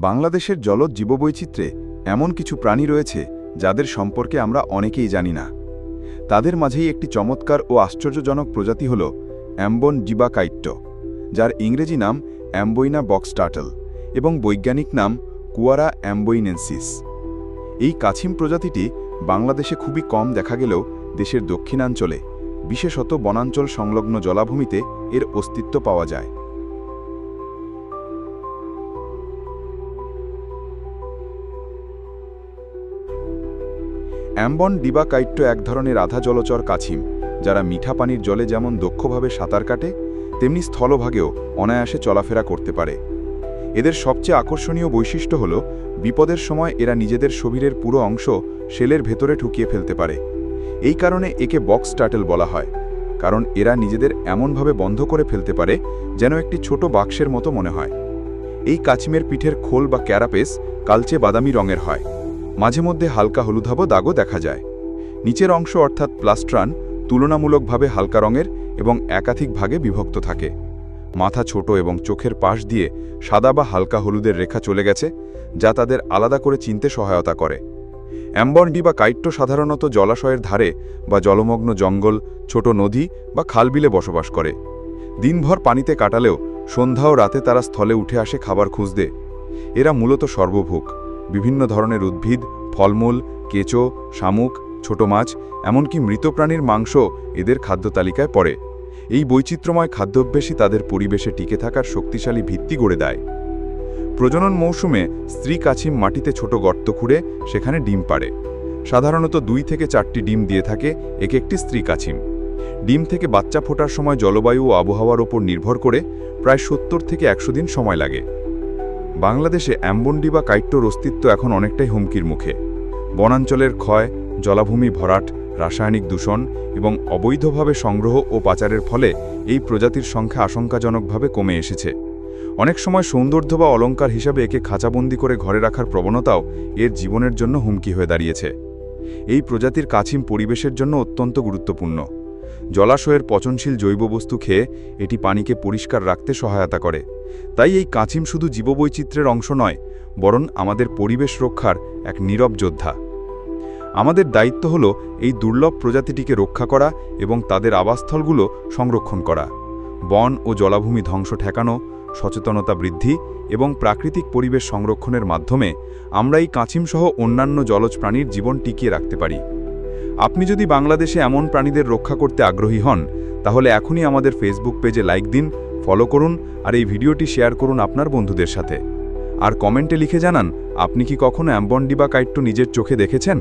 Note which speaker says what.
Speaker 1: বাংলাদেশের জলজ জীববৈচিত্র্যে এমন কিছু প্রাণী রয়েছে যাদের সম্পর্কে আমরা অনেকেই জানি না। তাদের মাঝেই একটি চমৎকার ও আশ্চর্যজনক প্রজাতি হল অ্যাম্বন ডিবাকাইট্টো, যার ইংরেজি নাম অ্যাম্বইনা বক্স টার্টল এবং বৈজ্ঞানিক নাম কুয়ারা অ্যাম্বইনেন্সিস। এই কাছিম প্রজাতিটি বাংলাদেশে খুবই কম দেখা গেলেও দেশের দক্ষিণাঞ্চলে, বিশেষত বনাঞ্চল সংলগ্ন জলাভূমিতে এর অস্তিত্ব পাওয়া যায়। অ্যাম্বন ডিবাকাইট্টো এক ধরনের আধা জলচর কাছিম, যারা মিঠা পানির জলে যেমন দক্ষভাবে সাঁতার কাটে, তেমনি স্থলভাগেও অনায়াসে চলাফেরা করতে পারে। এদের সবচেয়ে আকর্ষণীয় বৈশিষ্ট্য হল বিপদের সময় এরা নিজেদের শরীরের পুরো অংশ শেলের ভেতরে ঢুকিয়ে ফেলতে পারে। এই কারণে একে বক্স টার্টল বলা হয়, কারণ এরা নিজেদের এমনভাবে বন্ধ করে ফেলতে পারে যেন একটি ছোট বাক্সের মতো মনে হয়। এই কাছিমের পিঠের খোল বা ক্যারাপেস কালচে বাদামি রঙের হয়, মাঝে মধ্যে হালকা হলুদাভ দাগও দেখা যায়। নিচের অংশ অর্থাৎ প্লাস্ট্রান তুলনামূলকভাবে হালকা রঙের এবং একাধিক ভাগে বিভক্ত থাকে। মাথা ছোট এবং চোখের পাশ দিয়ে সাদা বা হালকা হলুদের রেখা চলে গেছে, যা তাদের আলাদা করে চিনতে সহায়তা করে। অ্যাম্বন ডিবাকাইট্টো সাধারণত জলাশয়ের ধারে বা জলমগ্ন জঙ্গল, ছোট নদী বা খালবিলে বসবাস করে। দিনভর পানিতে কাটালেও সন্ধ্যা ও রাতে তারা স্থলে উঠে আসে খাবার খুঁজতে। এরা মূলত সর্বভুক, বিভিন্ন ধরনের উদ্ভিদ, ফলমূল, কেঁচো, শামুক, ছোট মাছ, এমনকি মৃত প্রাণীর মাংস এদের খাদ্য তালিকায় পড়ে। এই বৈচিত্র্যময় খাদ্যাভ্যাসই তাদের পরিবেশে টিকে থাকার শক্তিশালী ভিত্তি গড়ে দেয়। প্রজনন মৌসুমে স্ত্রী কাছিম মাটিতে ছোট গর্ত খুঁড়ে সেখানে ডিম পাড়ে। সাধারণত 2 থেকে 4টি ডিম দিয়ে থাকে এক একটি স্ত্রী কাছিম। ডিম থেকে বাচ্চা ফোটার সময় জলবায়ু ও আবহাওয়ার ওপর নির্ভর করে প্রায় 70 থেকে 100 দিন সময় লাগে। বাংলাদেশে অ্যাম্বন ডিবাকাইট্টোর অস্তিত্ব এখন অনেকটাই হুমকির মুখে। বনাঞ্চলের ক্ষয়, জলাভূমি ভরাট, রাসায়নিক দূষণ এবং অবৈধভাবে সংগ্রহ ও পাচারের ফলে এই প্রজাতির সংখ্যা আশঙ্কাজনকভাবে কমে এসেছে। অনেক সময় সৌন্দর্য বা অলংকার হিসাবে একে খাঁচাবন্দি করে ঘরে রাখার প্রবণতাও এর জীবনের জন্য হুমকি হয়ে দাঁড়িয়েছে। এই প্রজাতির কাছিম পরিবেশের জন্য অত্যন্ত গুরুত্বপূর্ণ। জলাশয়ের পচনশীল জৈববস্তু খেয়ে এটি পানিকে পরিষ্কার রাখতে সহায়তা করে। তাই এই কাছিম শুধু জীববৈচিত্র্যের অংশ নয়, বরং আমাদের পরিবেশ রক্ষার এক নীরব যোদ্ধা। আমাদের দায়িত্ব হল এই দুর্লভ প্রজাতিটিকে রক্ষা করা এবং তাদের আবাসস্থলগুলো সংরক্ষণ করা। বন ও জলাভূমি ধ্বংস ঠেকানো, সচেতনতা বৃদ্ধি এবং প্রাকৃতিক পরিবেশ সংরক্ষণের মাধ্যমে আমরা এই কাছিমসহ অন্যান্য জলজ প্রাণীর জীবন টিকিয়ে রাখতে পারি। আপনি যদি বাংলাদেশে এমন প্রাণীদের রক্ষা করতে আগ্রহী হন, তাহলে এখনই আমাদের ফেসবুক পেজে লাইক দিন, ফলো করুন আর এই ভিডিওটি শেয়ার করুন আপনার বন্ধুদের সাথে। আর কমেন্টে লিখে জানান আপনি কি কখনো অ্যাম্বন ডিবাকাইট্টো নিজের চোখে দেখেছেন।